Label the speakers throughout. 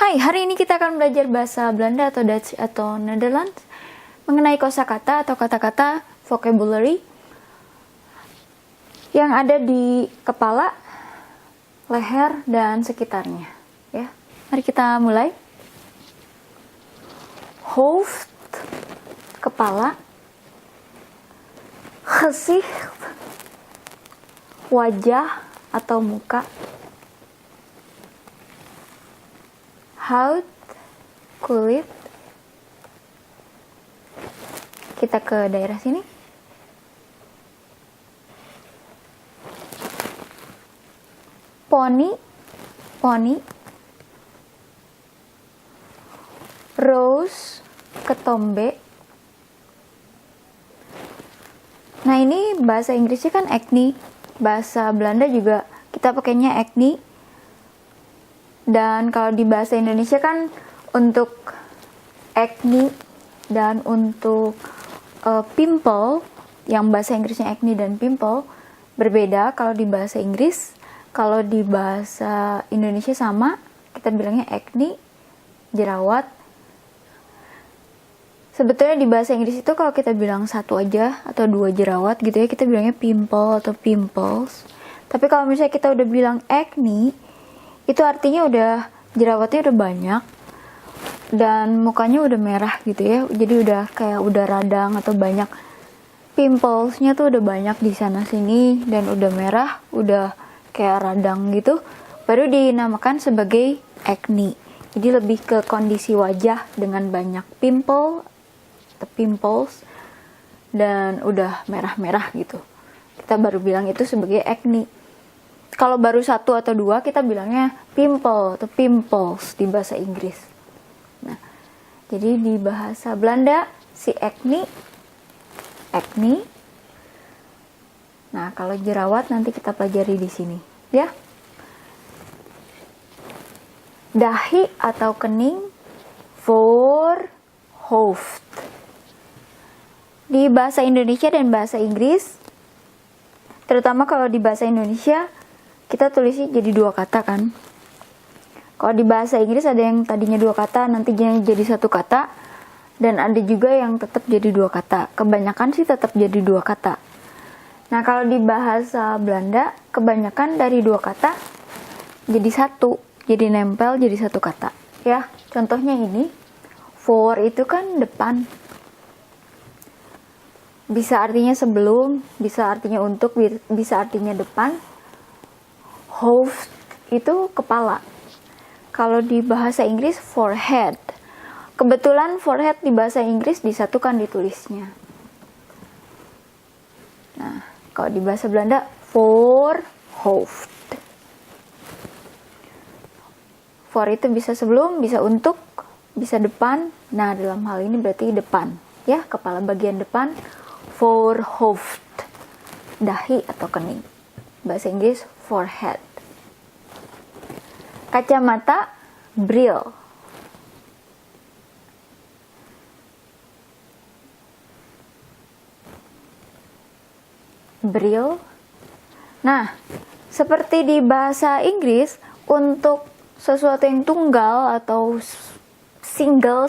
Speaker 1: Hai, hari ini kita akan belajar bahasa Belanda atau Dutch atau Netherlands mengenai kosakata atau kata-kata vocabulary yang ada di kepala, leher, dan sekitarnya. Ya, mari kita mulai. Hoofd, kepala. Gezicht, wajah atau muka. Huid, kulit. Kita ke daerah sini. Poni, poni. Rose, ketombe. Nah, ini bahasa Inggrisnya kan acne. Bahasa Belanda juga kita pakainya acne. Dan kalau di bahasa Indonesia kan untuk acne dan untuk pimple, yang bahasa Inggrisnya acne dan pimple berbeda. Kalau di bahasa Inggris, kalau di bahasa Indonesia sama, kita bilangnya acne, jerawat. Sebetulnya di bahasa Inggris itu kalau kita bilang satu aja atau dua jerawat gitu ya, kita bilangnya pimple atau pimples. Tapi kalau misalnya kita udah bilang acne, itu artinya udah jerawatnya udah banyak dan mukanya udah merah gitu ya. Jadi udah kayak udah radang atau banyak pimplesnya tuh udah banyak di sana sini dan udah merah, udah kayak radang gitu. Baru dinamakan sebagai acne. Jadi lebih ke kondisi wajah dengan banyak pimple atau pimples dan udah merah-merah gitu. Kita baru bilang itu sebagai acne. Kalau baru satu atau dua, kita bilangnya pimple atau pimples di bahasa Inggris. Nah, jadi di bahasa Belanda, si acne. Nah, kalau jerawat nanti kita pelajari di sini, ya. Dahi atau kening, voorhoofd. Di bahasa Indonesia dan bahasa Inggris, terutama kalau di bahasa Indonesia, kita tulisnya jadi dua kata kan. Kalau di bahasa Inggris ada yang tadinya dua kata, nanti jadi satu kata. Dan ada juga yang tetap jadi dua kata. Kebanyakan sih tetap jadi dua kata. Nah, kalau di bahasa Belanda, kebanyakan dari dua kata jadi satu. Jadi nempel jadi satu kata. Ya, contohnya ini. Voor itu kan depan. Bisa artinya sebelum, bisa artinya untuk, bisa artinya depan. Hoofd itu kepala. Kalau di bahasa Inggris forehead. Kebetulan forehead di bahasa Inggris disatukan ditulisnya. Nah, kalau di bahasa Belanda voorhoofd. For itu bisa sebelum, bisa untuk, bisa depan. Nah, dalam hal ini berarti depan, ya, kepala bagian depan. Voorhoofd. Dahi atau kening. Bahasa Inggris forehead. Kacamata, bril. Bril. Nah, seperti di bahasa Inggris, untuk sesuatu yang tunggal atau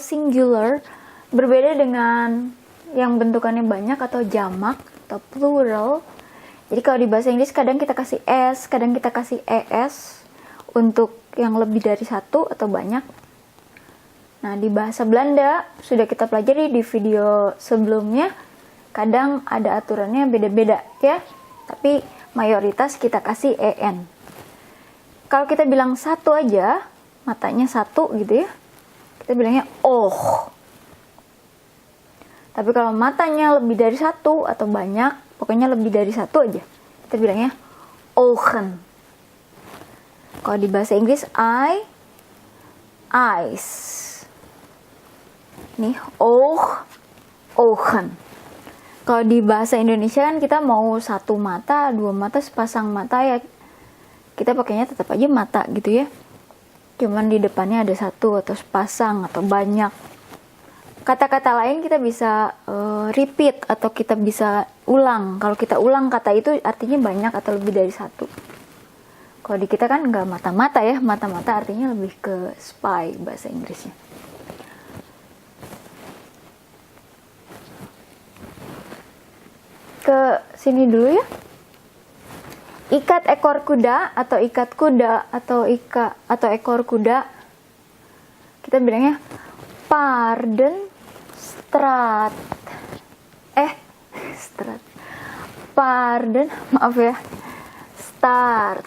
Speaker 1: singular, berbeda dengan yang bentukannya banyak atau jamak atau plural. Jadi kalau di bahasa Inggris kadang kita kasih S, kadang kita kasih ES untuk yang lebih dari satu atau banyak. Nah, di bahasa Belanda sudah kita pelajari di video sebelumnya. Kadang ada aturannya beda-beda ya. Tapi mayoritas kita kasih EN. Kalau kita bilang satu aja, matanya satu gitu ya, kita bilangnya oh. Tapi kalau matanya lebih dari satu atau banyak, pokoknya lebih dari satu aja, kita bilangnya ogen. Kalau di bahasa Inggris, eyes. Nih, ogen. Kalau di bahasa Indonesia kan kita mau satu mata, dua mata, sepasang mata ya, kita pakainya tetap aja mata gitu ya. Cuman di depannya ada satu atau sepasang atau banyak. Kata-kata lain kita bisa repeat atau kita bisa ulang. Kalau kita ulang kata itu artinya banyak atau lebih dari satu. Kalau di kita kan nggak mata-mata ya, mata-mata artinya lebih ke spy bahasa Inggrisnya. Ke sini dulu ya. Ikat ekor kuda atau ikat kuda atau ekor kuda. Kita bilangnya pardon strat. Strat. Pardon, maaf ya. Start.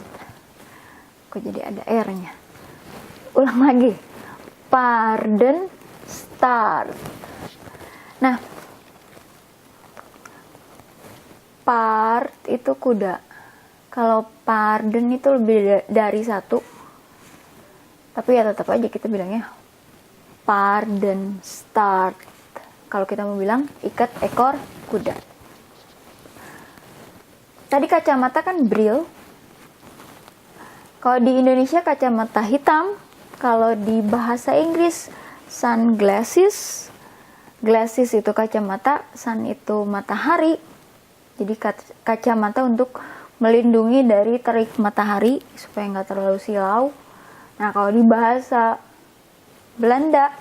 Speaker 1: Kok jadi ada R-nya? Ulang lagi. Pardon start. Nah, part itu kuda. Kalau pardon itu lebih dari satu. Tapi ya tetap aja kita bilangnya pardon start. Kalau kita mau bilang ikat ekor kuda. Tadi kacamata kan brill. Kalau di Indonesia kacamata hitam. Kalau di bahasa Inggris sunglasses. Glasses itu kacamata, sun itu matahari. Jadi kacamata untuk melindungi dari terik matahari supaya nggak terlalu silau. Nah, kalau di bahasa Belanda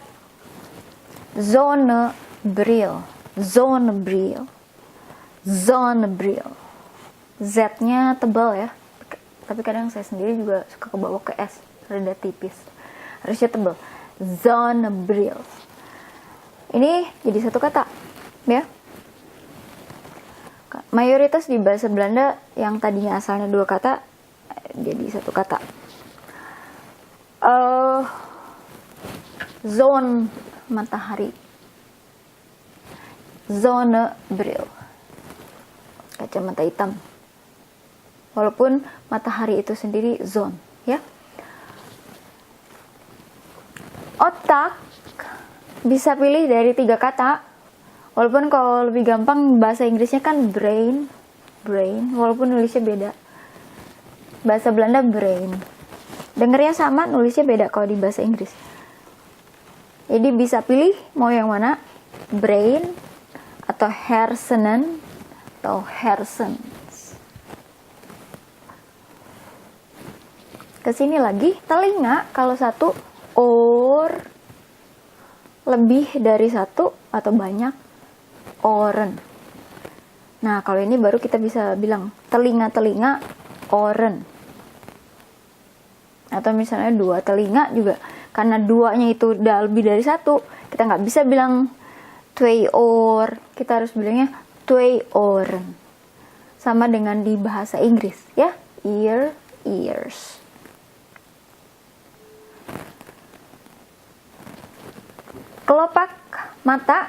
Speaker 1: zonnebril. Z-nya tebal ya. Tapi kadang saya sendiri juga suka kebawa ke S, rada tipis. Harusnya tebal. Zonnebril. Ini jadi satu kata, ya. Mayoritas di bahasa Belanda yang tadinya asalnya dua kata jadi satu kata. Zon matahari. Zonnebril. Kacamata hitam. Walaupun matahari itu sendiri zon, ya. Otak bisa pilih dari 3 kata. Walaupun kalau lebih gampang bahasa Inggrisnya kan brain, walaupun nulisnya beda. Bahasa Belanda brain. Dengernya sama, nulisnya beda kalau di bahasa Inggris. Jadi bisa pilih mau yang mana, brain atau hersenen atau hersens. Kesini lagi, telinga kalau satu, or, lebih dari satu atau banyak, oren. Nah, kalau ini baru kita bisa bilang telinga-telinga, oren. Atau misalnya 2 telinga juga, karena 2-nya itu udah lebih dari satu, kita nggak bisa bilang twee oor, kita harus bilangnya twee oren. Sama dengan di bahasa Inggris, ya, ear, ears. Kelopak mata,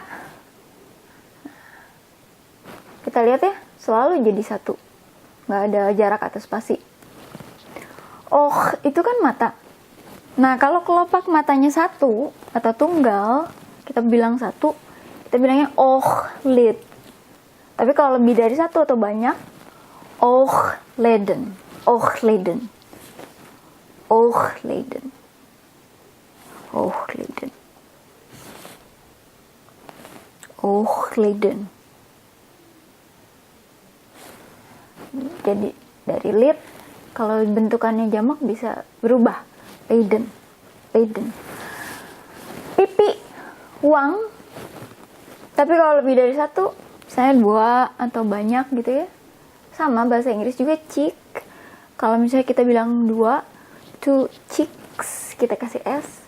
Speaker 1: kita lihat ya, selalu jadi satu, nggak ada jarak atau spasi. Oh, itu kan mata. Nah, kalau kelopak matanya satu atau tunggal, kita bilang satu, kita bilangnya lid. Tapi kalau lebih dari satu atau banyak, leden. Jadi dari lid, kalau bentukannya jamak bisa berubah. Leden. Pipi, uang. Tapi kalau lebih dari satu, misalnya 2 atau banyak gitu ya. Sama bahasa Inggris juga cheek. Kalau misalnya kita bilang 2 cheeks, kita kasih S.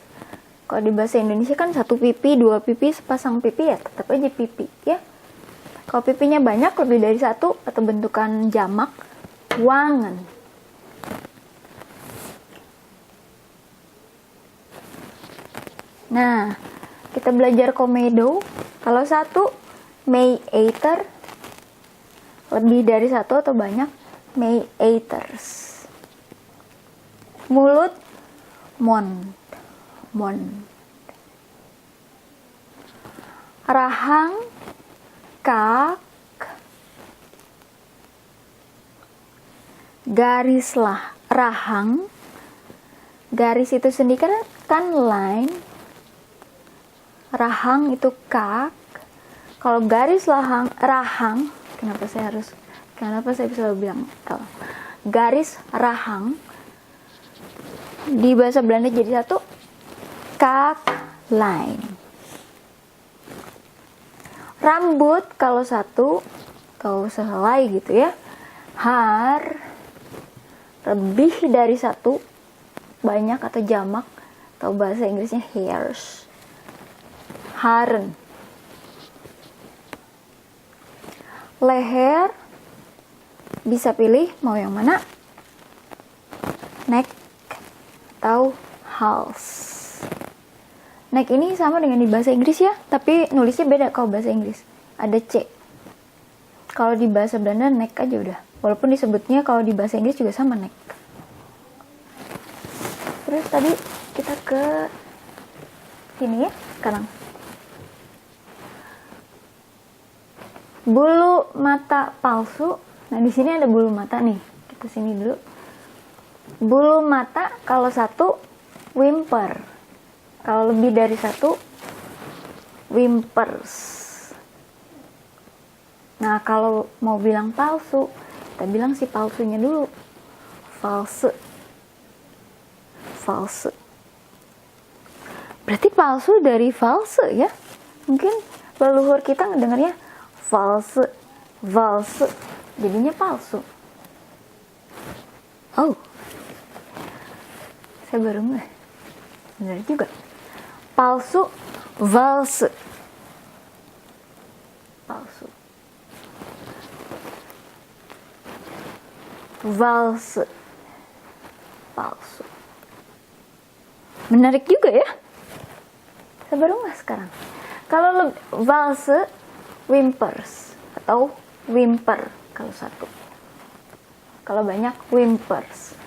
Speaker 1: Kalau di bahasa Indonesia kan 1 pipi, 2 pipi, sepasang pipi, ya tetap aja pipi, ya. Kalau pipinya banyak, lebih dari 1 atau bentukan jamak, wangen. Nah, kita belajar komedo. Kalau 1, meater. Lebih dari 1 atau banyak, meaters. Mulut, mon. Rahang, kak. Garislah, rahang. Garis itu sendiri kan line. Rahang itu kak. Kalau garis rahang, kenapa saya bisa bilang L? Garis rahang di bahasa Belanda jadi satu, kaklijn. Rambut kalau satu, kalau sehelai gitu ya. Haar, lebih dari satu, banyak atau jamak, atau bahasa Inggrisnya hairs. Haren. Leher, bisa pilih mau yang mana, neck atau hals. Neck ini sama dengan di bahasa Inggris ya, tapi nulisnya beda kalau bahasa Inggris. Ada C. Kalau di bahasa Belanda neck aja udah. Walaupun disebutnya kalau di bahasa Inggris juga sama neck. Terus tadi kita ke sini ya, sekarang. Bulu mata palsu. Nah, di sini ada bulu mata nih. Kita sini dulu. Bulu mata kalau satu, wimper. Kalau lebih dari satu, wimpers. Nah, kalau mau bilang palsu, kita bilang si palsunya dulu. False. False. Berarti palsu dari false ya? Mungkin leluhur kita ngedengarnya false, valse. Jadinya palsu. Oh, saya baru ngeh. Benar juga. Palsu, valse. Palsu. Valse. Palsu. Menarik juga ya. Saya baru ngeh sekarang. Kalau valse, wimpers atau wimper kalau satu. Kalau banyak, wimpers.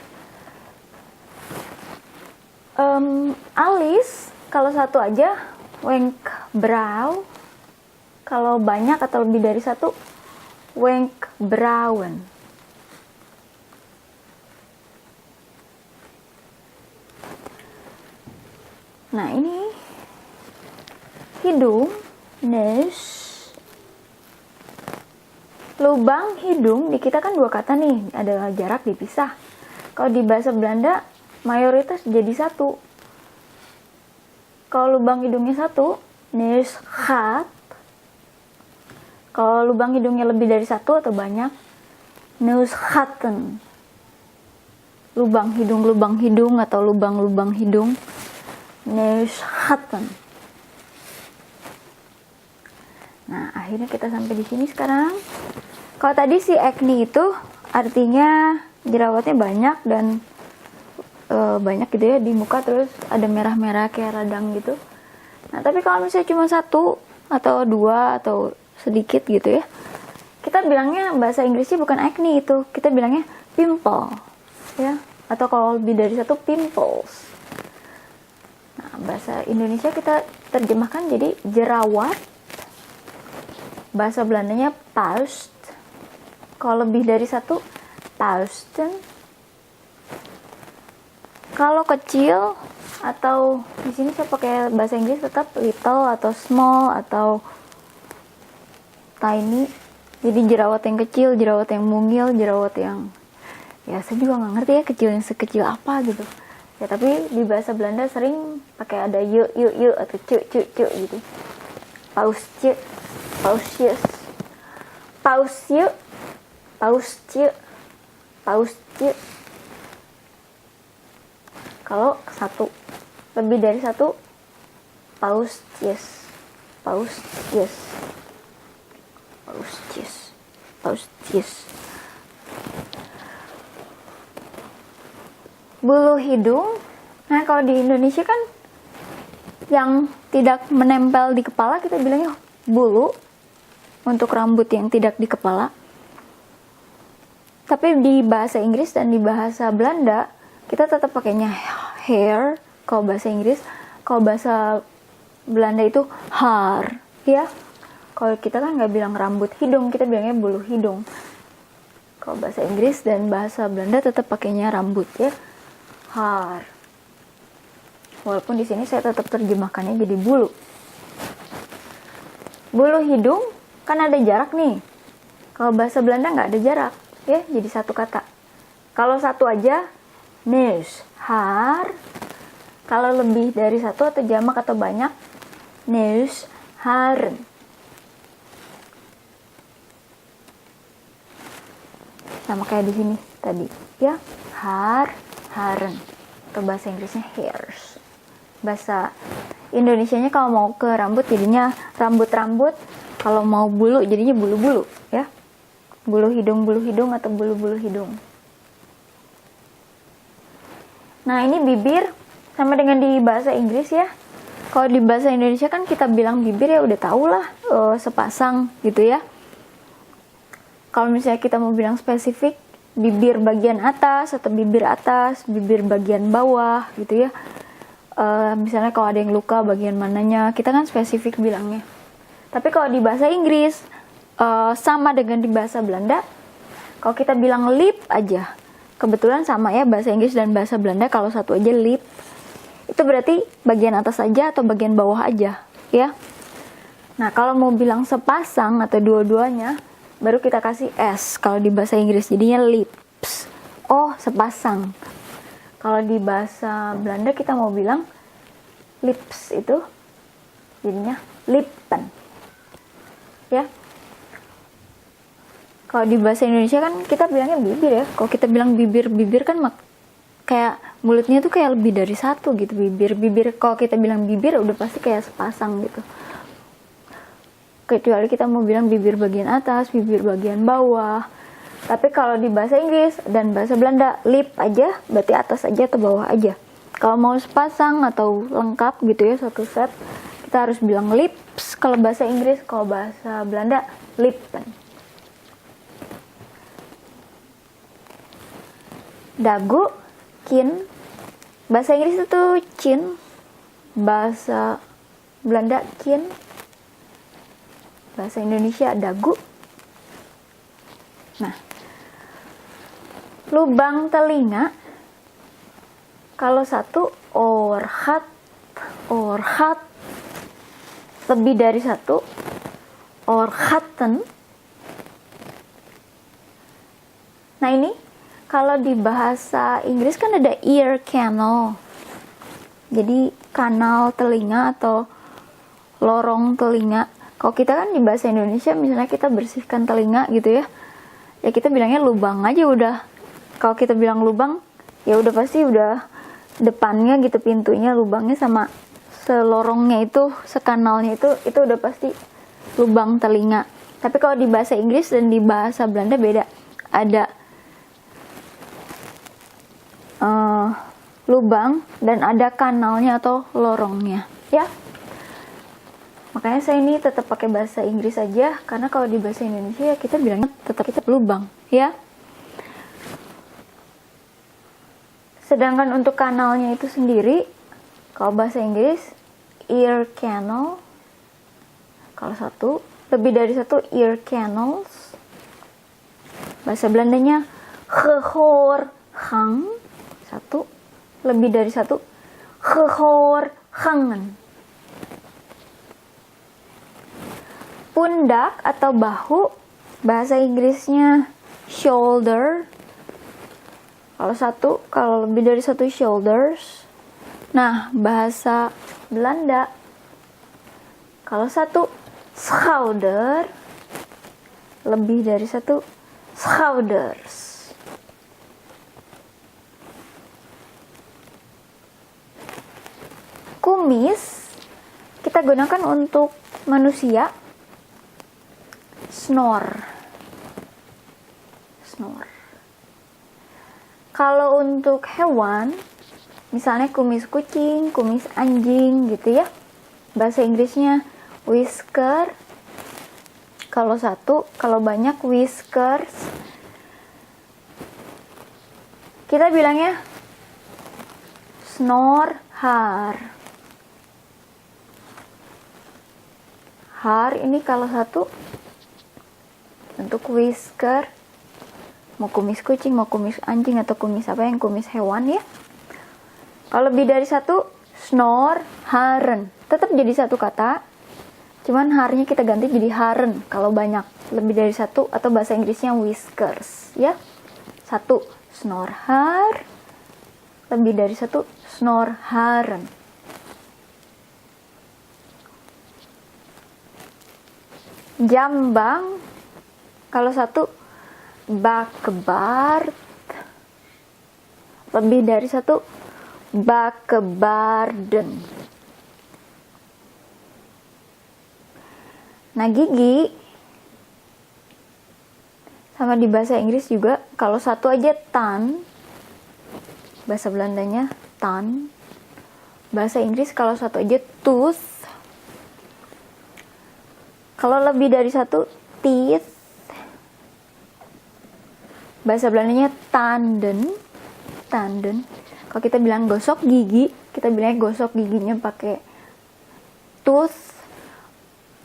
Speaker 1: Alis kalau satu aja, wenkbrauw. Kalau banyak atau lebih dari satu, wenkbrauwen. Nah, ini hidung, neus. Lubang hidung di kita kan dua kata nih, ada jarak dipisah. Kalau di bahasa Belanda mayoritas jadi satu. Kalau lubang hidungnya satu, neusgat. Kalau lubang hidungnya lebih dari satu atau banyak, neusgaten. Lubang hidung atau lubang-lubang hidung, neusgaten. Nah, akhirnya kita sampai di sini sekarang. Kalau tadi si acne itu artinya jerawatnya banyak dan banyak gitu ya di muka, terus ada merah-merah kayak radang gitu. Nah, tapi kalau misalnya cuma satu atau dua atau sedikit gitu ya, kita bilangnya bahasa Inggrisnya bukan acne itu, kita bilangnya pimple ya, atau kalau lebih dari satu, pimples. Nah, bahasa Indonesia kita terjemahkan jadi jerawat. Bahasa Belandanya paust. Kalau lebih dari satu, pausten. Kalau kecil atau di sini saya pakai bahasa Inggris tetap little atau small atau tiny. Jadi jerawat yang kecil, jerawat yang mungil, jerawat yang ya saya juga nggak ngerti ya kecil yang sekecil apa gitu. Ya tapi di bahasa Belanda sering pakai ada yu atau cu gitu. Pausje, pausjes, pausje, pausje, pausje. Kalau satu, lebih dari satu, pausjes, pausjes, pausjes, pausjes. Bulu hidung, nah kalau di Indonesia kan yang tidak menempel di kepala kita bilangnya bulu untuk rambut yang tidak di kepala. Tapi di bahasa Inggris dan di bahasa Belanda kita tetap pakainya hair kalau bahasa Inggris, kalau bahasa Belanda itu haar ya. Kalau kita kan nggak bilang rambut hidung, kita bilangnya bulu hidung. Kalau bahasa Inggris dan bahasa Belanda tetap pakainya rambut ya, haar. Walaupun di sini saya tetap terjemahkannya jadi bulu. Bulu hidung kan ada jarak nih. Kalau bahasa Belanda nggak ada jarak ya, jadi satu kata. Kalau satu aja neus, haar. Kalau lebih dari satu atau jamak atau banyak, neus, haren. Sama kayak di sini tadi, ya, haren. Atau bahasa Inggrisnya hairs. Bahasa Indonesianya kalau mau ke rambut jadinya rambut-rambut, kalau mau bulu jadinya bulu-bulu, ya. Bulu hidung atau bulu-bulu hidung. Nah, ini bibir sama dengan di bahasa Inggris ya. Kalau di bahasa Indonesia kan kita bilang bibir ya udah tau lah, sepasang gitu ya. Kalau misalnya kita mau bilang spesifik, bibir bagian atas atau bibir atas, bibir bagian bawah gitu ya. Misalnya kalau ada yang luka bagian mananya, kita kan spesifik bilangnya. Tapi kalau di bahasa Inggris, sama dengan di bahasa Belanda, kalau kita bilang lip aja, kebetulan sama ya bahasa Inggris dan bahasa Belanda, kalau satu aja lip, itu berarti bagian atas aja atau bagian bawah aja, ya. Nah, kalau mau bilang sepasang atau dua-duanya, baru kita kasih S kalau di bahasa Inggris, jadinya lips. Oh, sepasang. Kalau di bahasa Belanda kita mau bilang lips, itu jadinya lippen. Ya. Kalau di bahasa Indonesia kan kita bilangnya bibir ya. Kalau kita bilang bibir kan kayak mulutnya tuh kayak lebih dari satu gitu, bibir. Kalau kita bilang bibir udah pasti kayak sepasang gitu. Kecuali kita mau bilang bibir bagian atas, bibir bagian bawah. Tapi kalau di bahasa Inggris dan bahasa Belanda, lip aja berarti atas aja atau bawah aja. Kalau mau sepasang atau lengkap gitu ya, satu set, kita harus bilang lips kalau bahasa Inggris. Kalau bahasa Belanda, lippen. Dagu, kin. Bahasa Inggris itu chin, bahasa Belanda kin, bahasa Indonesia dagu. Nah, lubang telinga, kalau satu oorhat, lebih dari satu oorhatten. Nah, ini kalau di bahasa Inggris kan ada ear canal, jadi kanal telinga atau lorong telinga. Kalau kita kan di bahasa Indonesia misalnya kita bersihkan telinga gitu ya, ya kita bilangnya lubang aja udah. Kalau kita bilang lubang, ya udah pasti udah depannya gitu, pintunya, lubangnya sama selorongnya itu, sekanalnya itu udah pasti lubang telinga. Tapi kalau di bahasa Inggris dan di bahasa Belanda beda, ada lubang dan ada kanalnya atau lorongnya, ya. Makanya saya ini tetap pakai bahasa Inggris aja, karena kalau di bahasa Indonesia ya kita bilangnya tetap lubang, ya. Sedangkan untuk kanalnya itu sendiri, kalau bahasa Inggris ear canal, kalau satu, lebih dari satu ear canals. Bahasa Belandanya gehoorgang, satu, lebih dari satu gehoorgangen. Pundak atau bahu, bahasa Inggrisnya shoulder. Kalau satu, kalau lebih dari satu shoulders. Nah, bahasa Belanda, kalau satu schouder, lebih dari satu schouders. Kumis kita gunakan untuk manusia, snor. Kalau untuk hewan, misalnya kumis kucing, kumis anjing gitu ya, bahasa Inggrisnya whisker. Kalau satu, kalau banyak whiskers. Kita bilangnya snor haar. Haar ini kalau satu untuk whisker, mau kumis kucing, mau kumis anjing, atau kumis apa yang kumis hewan ya. Kalau lebih dari satu, snor haren, tetap jadi satu kata, cuman haarnya kita ganti jadi haren kalau banyak, lebih dari satu, atau bahasa Inggrisnya whiskers ya. Satu snor haar, lebih dari satu, snorharen. Jambang, kalau satu, bakebard. Lebih dari satu, bakebarden. Nah, gigi sama di bahasa Inggris juga, kalau satu aja tan, bahasa Belandanya tan. Bahasa Inggris kalau satu aja tooth. Kalau lebih dari satu, teeth. Bahasa Belandanya tanden. Tanden. Kalau kita bilang gosok gigi, kita bilangnya gosok giginya pakai tooth.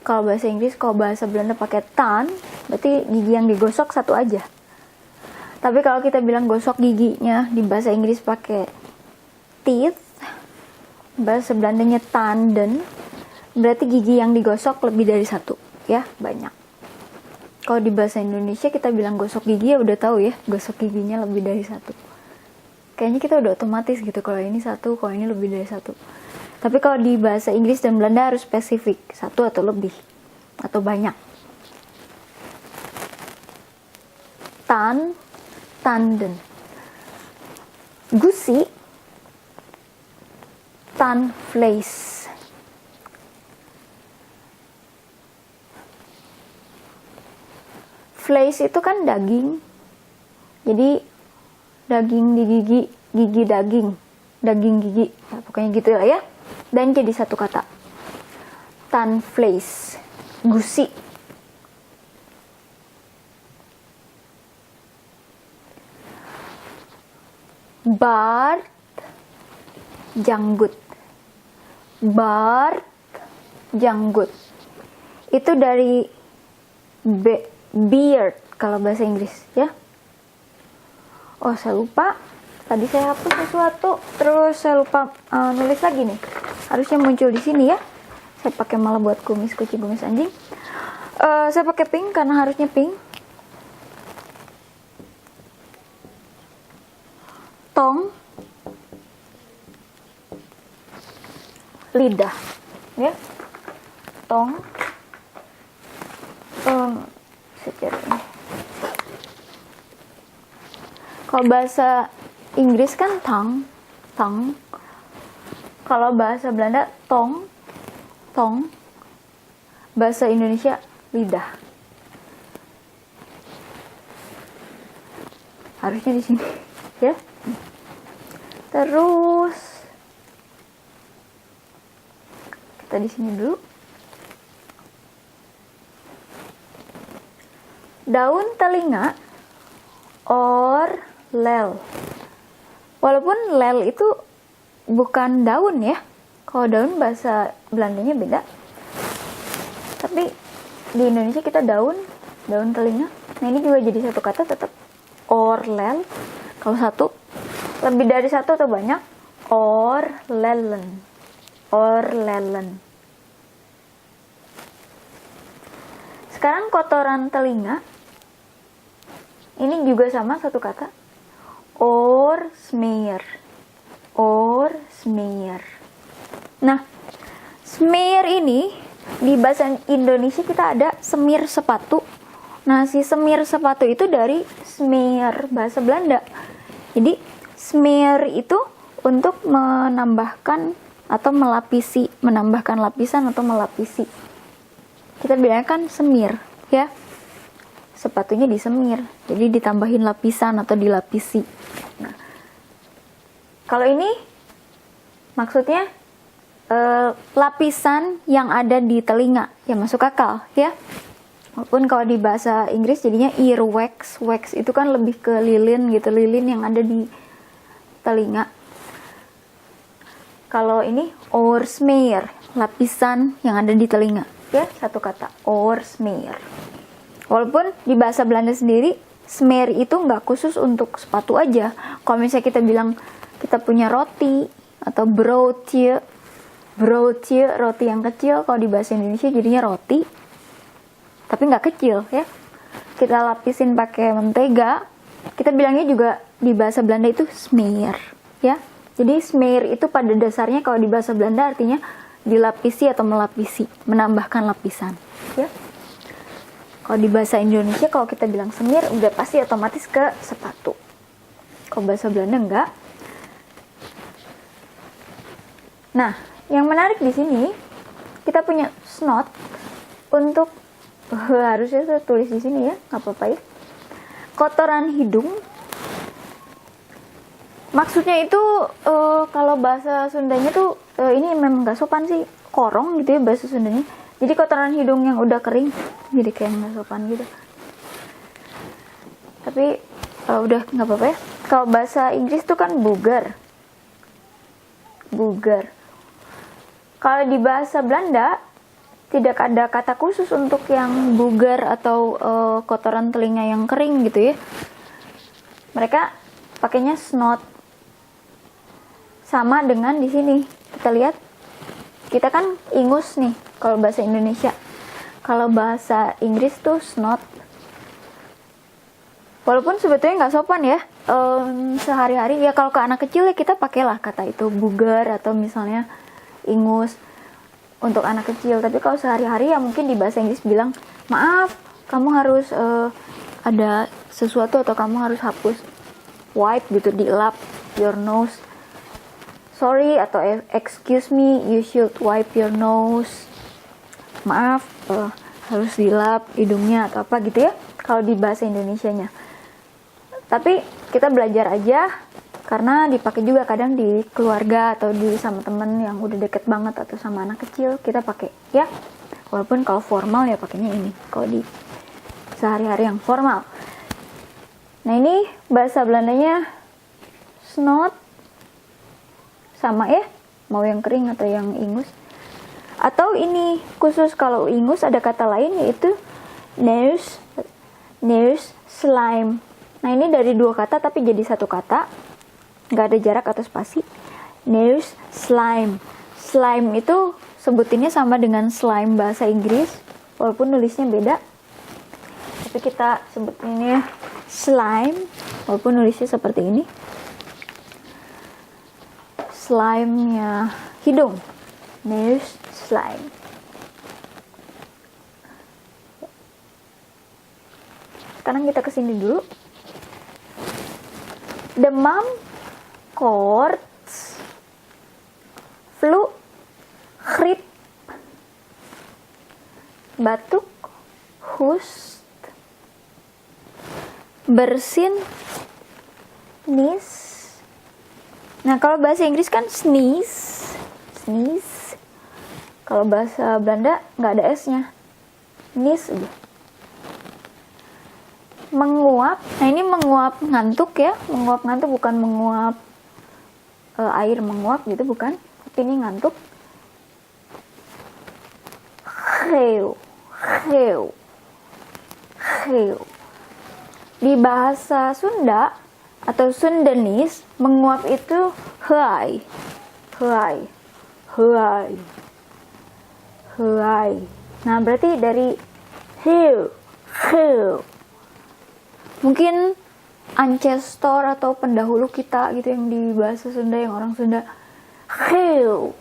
Speaker 1: Kalau bahasa Inggris, kalau bahasa Belanda pakai tan, berarti gigi yang digosok satu aja. Tapi kalau kita bilang gosok giginya di bahasa Inggris pakai teeth, bahasa Belandanya tanden, berarti gigi yang digosok lebih dari satu, ya, banyak. Kalau di bahasa Indonesia kita bilang gosok gigi, ya udah tahu ya, gosok giginya lebih dari satu. Kayaknya kita udah otomatis gitu, kalau ini satu, kalau ini lebih dari satu. Tapi kalau di bahasa Inggris dan Belanda harus spesifik, satu atau lebih, atau banyak. Tan, tanden. Gusi, tandvlees. Vlees itu kan daging. Jadi daging di gigi, gigi daging, daging gigi, ya, pokoknya gitu lah ya. Dan jadi satu kata, tandvlees, gusi. Bard, janggut. Bard, janggut. Itu dari beard kalau bahasa Inggris, ya. Oh, saya lupa. Tadi saya hapus sesuatu, terus saya lupa nulis lagi nih. Harusnya muncul di sini ya. Saya pakai malah buat kumis kucing, kumis anjing. Saya pakai pink karena harusnya pink. Tong, lidah, ya. Tong, secara ini. Kalau bahasa Inggris kan tongue. Kalau bahasa Belanda tong. Bahasa Indonesia lidah. Harusnya di sini, ya. Terus kita di sini dulu. Daun telinga, lel. Walaupun lel itu bukan daun ya. Kalau daun bahasa Belandanya beda. Tapi di Indonesia kita daun telinga. Nah, ini juga jadi satu kata tetap lel. Kalau satu, lebih dari satu atau banyak, lelen. Sekarang kotoran telinga. Ini juga sama satu kata. Smear. Nah, smear ini di bahasa Indonesia kita ada semir sepatu. Nah, si semir sepatu itu dari smear bahasa Belanda. Jadi smear itu untuk menambahkan atau melapisi, menambahkan lapisan atau melapisi. Kita bilangnya kan semir, ya. Sepatunya disemir, jadi ditambahin lapisan atau dilapisi. Nah, kalau ini maksudnya lapisan yang ada di telinga, ya masuk akal, ya. Walaupun kalau di bahasa Inggris jadinya earwax, wax itu kan lebih ke lilin gitu, lilin yang ada di telinga. Kalau ini smear, lapisan yang ada di telinga, ya, satu kata, smear. Walaupun di bahasa Belanda sendiri, smear itu nggak khusus untuk sepatu aja. Kalau misalnya kita bilang kita punya roti atau broodje, roti yang kecil, kalau di bahasa Indonesia jadinya roti, tapi nggak kecil, ya. Kita lapisin pakai mentega, kita bilangnya juga di bahasa Belanda itu smear, ya. Jadi smear itu pada dasarnya kalau di bahasa Belanda artinya dilapisi atau melapisi, menambahkan lapisan, ya. Kalau di bahasa Indonesia kalau kita bilang semir udah pasti otomatis ke sepatu. Kalau bahasa Belanda enggak. Nah, yang menarik di sini kita punya snot untuk harusnya saya tulis di sini ya, nggak apa-apa ya. Kotoran hidung. Maksudnya itu kalau bahasa Sundanya tuh ini memang nggak sopan sih, korong gitu ya bahasa Sundanya. Jadi kotoran hidung yang udah kering, jadi kayak nggak sopan gitu. Tapi udah nggak apa-apa ya. Kalau bahasa Inggris tuh kan booger. Kalau di bahasa Belanda tidak ada kata khusus untuk yang booger atau kotoran telinga yang kering gitu ya. Mereka pakainya snot. Sama dengan di sini. Kita lihat. Kita kan ingus nih kalau bahasa Indonesia. Kalau bahasa Inggris tuh snot. Walaupun sebetulnya nggak sopan ya. Sehari-hari ya kalau ke anak kecil ya kita pakailah kata itu booger atau misalnya ingus untuk anak kecil. Tapi kalau sehari-hari ya mungkin di bahasa Inggris bilang, maaf, kamu harus ada sesuatu atau kamu harus hapus, wipe gitu, dilap your nose. Sorry atau excuse me, you should wipe your nose. Maaf, harus dilap hidungnya atau apa gitu ya. Kalau di bahasa Indonesianya. Tapi kita belajar aja karena dipakai juga kadang di keluarga atau di sama temen yang udah deket banget atau sama anak kecil kita pakai ya. Walaupun kalau formal ya pakainya ini. Kalau di sehari-hari yang formal. Nah ini bahasa Belandanya snot. Sama ya, mau yang kering atau yang ingus. Atau ini khusus kalau ingus ada kata lain yaitu nose, slime. Nah ini dari dua kata tapi jadi satu kata, nggak ada jarak atau spasi. Nose, slime. Slime itu sebutinnya sama dengan slime bahasa Inggris, walaupun nulisnya beda. Tapi kita sebutinnya slime, walaupun nulisnya seperti ini. Slime-nya hidung, nose slime. Sekarang kita kesini dulu. Demam, koorts, flu, grip, batuk, hoest, bersin, nies. Nah, kalau bahasa Inggris kan sneeze. Kalau bahasa Belanda nggak ada S-nya. Sneeze aja. Menguap. Nah, ini menguap ngantuk ya. Menguap ngantuk bukan menguap air menguap gitu, bukan. Tapi ini ngantuk. Geeuw. Di bahasa Sunda atau Sundanese, menguap itu huai. Nah, berarti dari heu. Mungkin ancestor atau pendahulu kita gitu yang di bahasa Sunda, yang orang Sunda. Heu.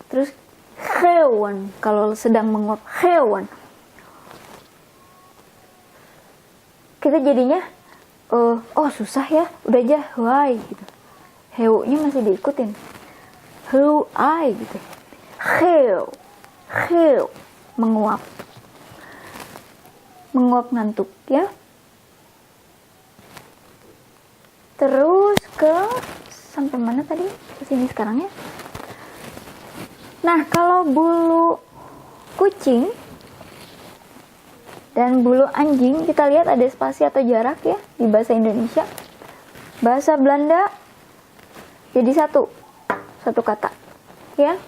Speaker 1: Terus hewan kalau sedang menguap, hewan. Kita jadinya susah ya, udah aja huai gitu. Heu-nya masih diikutin. Huai gitu. Heu. Menguap ngantuk ya. Terus ke sampai mana tadi? Ke sini sekarang ya. Nah, kalau bulu kucing dan bulu anjing, kita lihat ada spasi atau jarak ya di bahasa Indonesia. Bahasa Belanda jadi satu kata ya.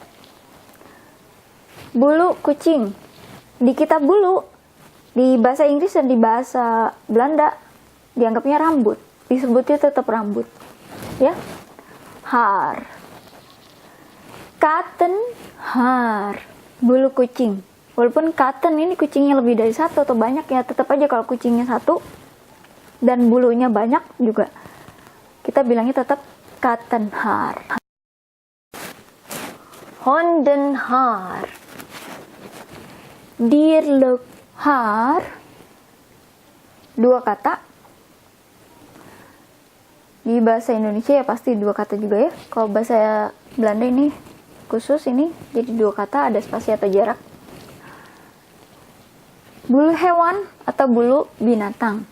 Speaker 1: Bulu kucing. Di kita bulu, di bahasa Inggris dan di bahasa Belanda dianggapnya rambut, disebutnya tetap rambut ya. Haar. Katen, haar. Bulu kucing. Walaupun katen ini kucingnya lebih dari satu atau banyak ya, tetap aja kalau kucingnya satu dan bulunya banyak juga kita bilangnya tetap kattenhaar, hondenhaar, dierlijk haar, 2 kata. Di bahasa Indonesia ya pasti 2 kata juga ya. Kalau bahasa Belanda ini khusus ini jadi 2 kata, ada spasi atau jarak. Bulu hewan atau bulu binatang.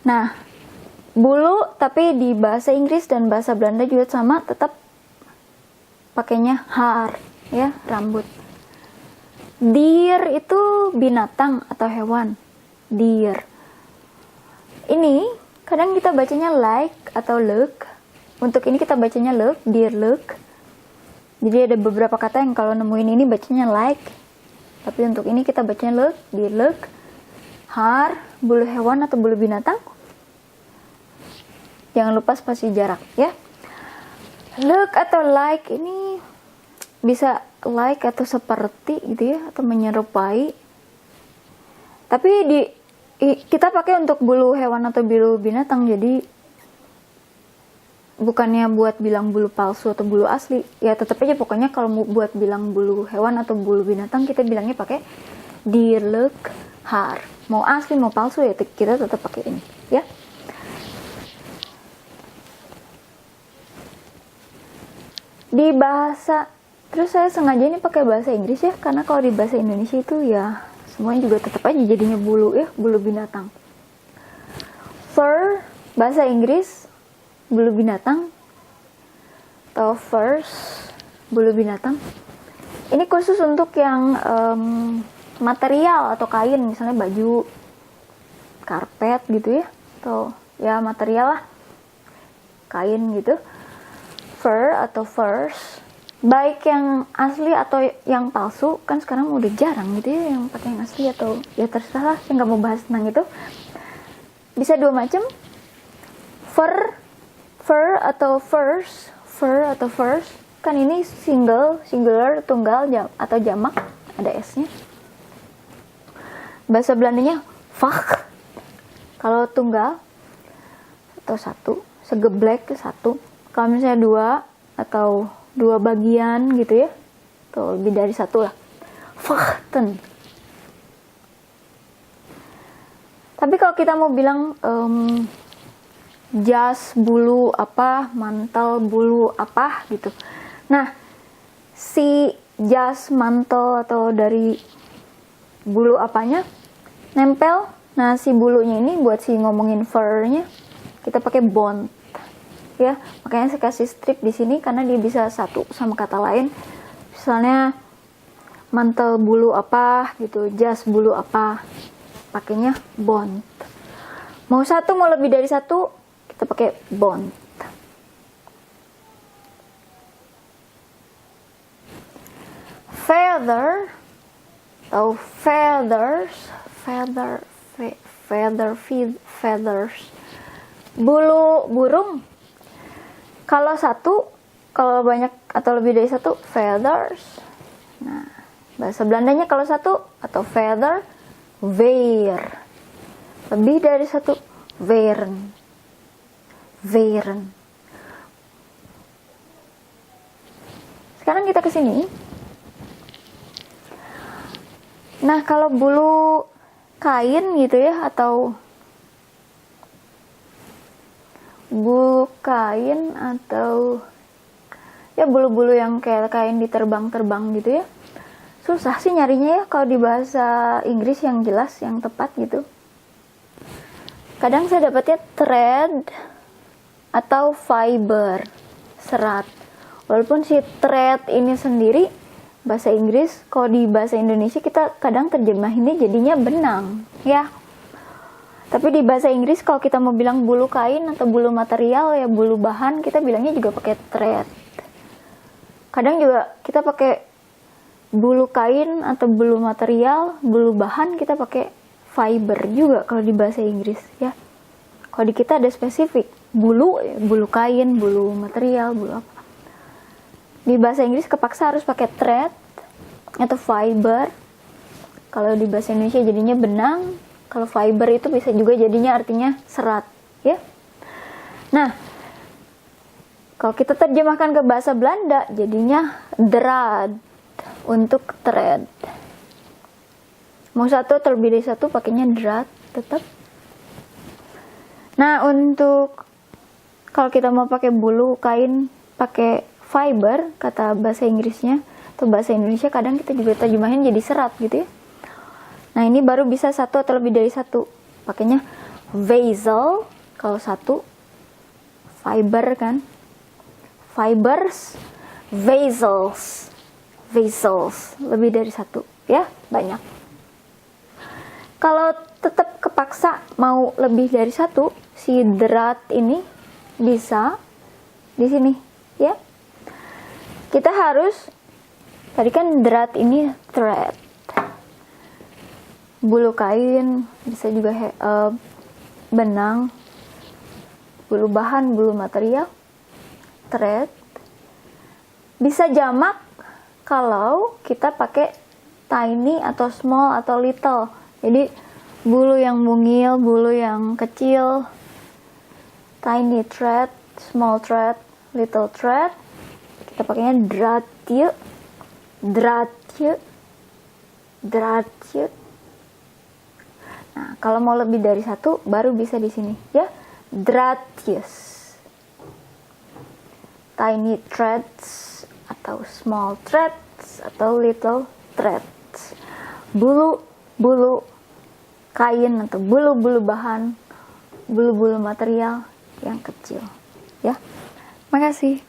Speaker 1: Nah, bulu tapi di bahasa Inggris dan bahasa Belanda juga sama, tetap pakainya haar ya, rambut. Dier itu binatang atau hewan. Dier. Ini kadang kita bacanya like atau leuk. Untuk ini kita bacanya leuk, dierlijk. Jadi ada beberapa kata yang kalau nemuin ini bacanya like. Tapi untuk ini kita bacanya leuk, dierlijk. Haar, bulu hewan atau bulu binatang. Jangan lupa spasi jarak ya. Leuk atau like ini bisa like atau seperti gitu ya, atau menyerupai. Tapi kita pakai untuk bulu hewan atau bulu binatang, jadi bukannya buat bilang bulu palsu atau bulu asli. Ya tetap aja pokoknya kalau mau buat bilang bulu hewan atau bulu binatang kita bilangnya pakai dierlijk haar. Mau asli mau palsu ya kita tetap pakai ini ya. Di bahasa, terus saya sengaja ini pakai bahasa Inggris ya, karena kalau di bahasa Indonesia itu ya semuanya juga tetap aja jadinya bulu ya, bulu binatang. Fur, bahasa Inggris, bulu binatang, atau furs, bulu binatang. Ini khusus untuk yang material atau kain, misalnya baju, karpet gitu ya, atau ya material lah, kain gitu. Fur atau furs, baik yang asli atau yang palsu, kan sekarang udah jarang gitu ya yang pakai yang asli, atau ya terserah, saya nggak mau bahas tentang itu. Bisa 2 macam, fur atau furs. Fur atau furs, kan ini singular, tunggal atau jamak, ada s-nya. Bahasa Belandanya vach kalau tunggal, atau 1, segeblek 1. Kalau misalnya 2 atau 2 bagian gitu ya, atau lebih dari 1 lah, vachten. Tapi kalau kita mau bilang jas bulu apa, mantel bulu apa gitu. Nah, si jas, mantel atau dari bulu apanya nempel. Nah, si bulunya ini buat si ngomongin fur-nya kita pakai bond. Ya, makanya saya kasih strip di sini karena dia bisa satu sama kata lain. Misalnya mantel bulu apa gitu, jas bulu apa, pakainya bond. Mau 1 mau lebih dari 1 kita pakai bond. Feather atau feathers, bulu burung. Kalau 1, kalau banyak atau lebih dari 1, feathers. Nah, bahasa Belandanya kalau 1 atau feather, veer. Lebih dari 1, veren. Veren. Sekarang kita ke sini. Nah, kalau bulu kain gitu ya, atau bulu kain atau ya bulu-bulu yang kayak kain diterbang-terbang gitu ya, susah sih nyarinya ya kalau di bahasa Inggris yang jelas, yang tepat gitu. Kadang saya dapatnya thread atau fiber, serat. Walaupun si thread ini sendiri bahasa Inggris, kalau di bahasa Indonesia kita kadang terjemahinnya jadinya benang ya. Tapi di bahasa Inggris kalau kita mau bilang bulu kain atau bulu material ya, bulu bahan, kita bilangnya juga pakai thread. Kadang juga kita pakai bulu kain atau bulu material, bulu bahan kita pakai fiber juga kalau di bahasa Inggris ya. Kalau di kita ada spesifik bulu, ya, bulu kain, bulu material, bulu apa. Di bahasa Inggris kepaksa harus pakai thread atau fiber. Kalau di bahasa Indonesia jadinya benang. Kalau fiber itu bisa juga jadinya artinya serat ya. Nah, Kalau kita terjemahkan ke bahasa Belanda jadinya draad untuk thread. Mau satu terlebih dari satu pakainya draad tetap. Nah, untuk kalau kita mau pakai bulu kain pakai fiber kata bahasa Inggrisnya atau bahasa Indonesia, kadang kita juga terjemahin jadi serat gitu ya. Nah, ini baru bisa satu atau lebih dari satu. Pakainya vessel kalau satu, fiber kan. Fibers, vessels, lebih dari satu ya, banyak. Kalau tetap kepaksa mau lebih dari satu, si draad ini bisa di sini ya. Kita harus, tadi kan draad ini thread, bulu kain, bisa juga benang, bulu bahan, bulu material, thread. Bisa jamak kalau kita pakai tiny atau small atau little. Jadi bulu yang mungil, bulu yang kecil, tiny thread, small thread, little thread. Kita pakainya draadje, draadje, draadje. Nah, kalau mau lebih dari satu baru bisa di sini ya, draadjes. Tiny threads atau small threads atau little threads. Bulu kain atau bulu bahan, bulu material yang kecil ya. Makasih.